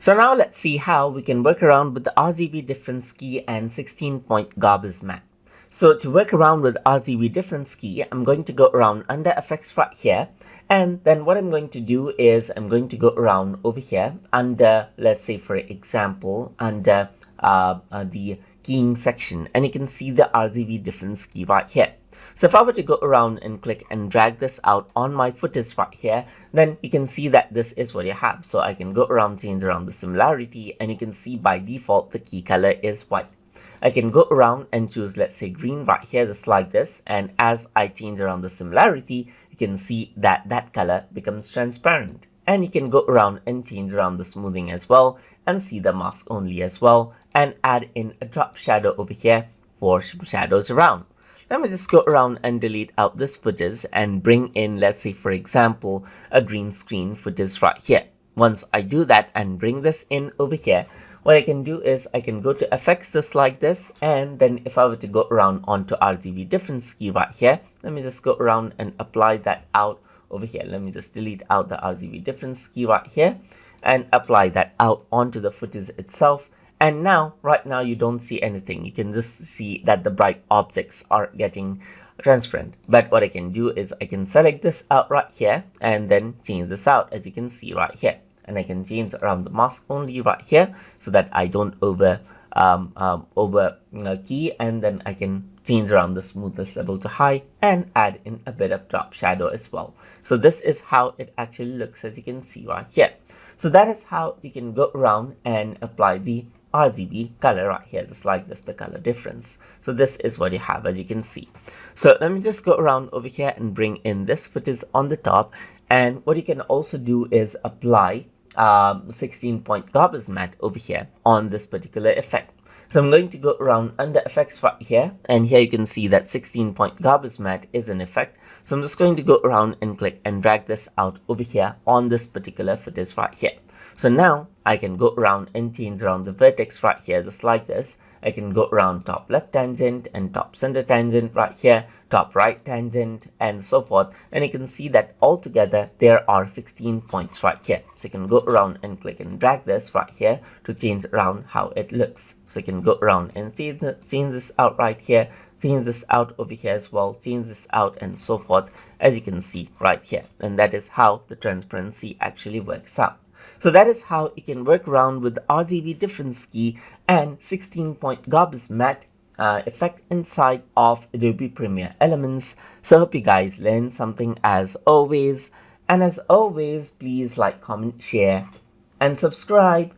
So now let's see how we can work around with the RGB difference key and 16-point garbage matte. So to work around with RGB difference key, I'm going to go around under effects right here. And then what I'm going to do is I'm going to go around over here under, let's say for example, under the keying section. And you can see the RGB difference key right here. So if I were to go around and click and drag this out on my footage right here, then you can see that this is what you have. So I can go around, change around the similarity, and you can see by default the key color is white. I can go around and choose, let's say, green right here, just like this. And as I change around the similarity, you can see that that color becomes transparent. And you can go around and change around the smoothing as well and see the mask only as well, and add in a drop shadow over here for shadows around. Let me just go around and delete out this footage and bring in, let's say for example, a green screen footage right here. Once I do that and bring this in over here, what I can do is I can go to effects just like this, and then if I were to go around onto RGB difference key right here, let me just go around and apply that out over here. Let me just delete out the RGB difference key right here and apply that out onto the footage itself. And now, right now, you don't see anything. You can just see that the bright objects are getting transparent. But what I can do is I can select this out right here and then change this out, as you can see right here. And I can change around the mask only right here so that I don't over key, and then I can change around the smoothness level to high and add in a bit of drop shadow as well. So this is how it actually looks, as you can see right here. So that is how you can go around and apply the RGB color right here, just like this, the color difference. So this is what you have, as you can see. So let me just go around over here and bring in this footage on the top. And what you can also do is apply 16-point garbage matte over here on this particular effect. So I'm going to go around under effects right here, and here you can see that 16-point garbage matte is an effect. So I'm just going to go around and click and drag this out over here on this particular footage right here. So now I can go around and change around the vertex right here, just like this. I can go around top left tangent and top center tangent right here, top right tangent, and so forth. And you can see that altogether there are 16 points right here. So you can go around and click and drag this right here to change around how it looks. So you can go around and change this out right here, change this out over here as well, change this out, and so forth, as you can see right here. And that is how the transparency actually works out. So that is how you can work around with the RGB difference key and 16-point garbage matte effect inside of Adobe Premiere Elements. So I hope you guys learned something as always. And as always, please like, comment, share, and subscribe.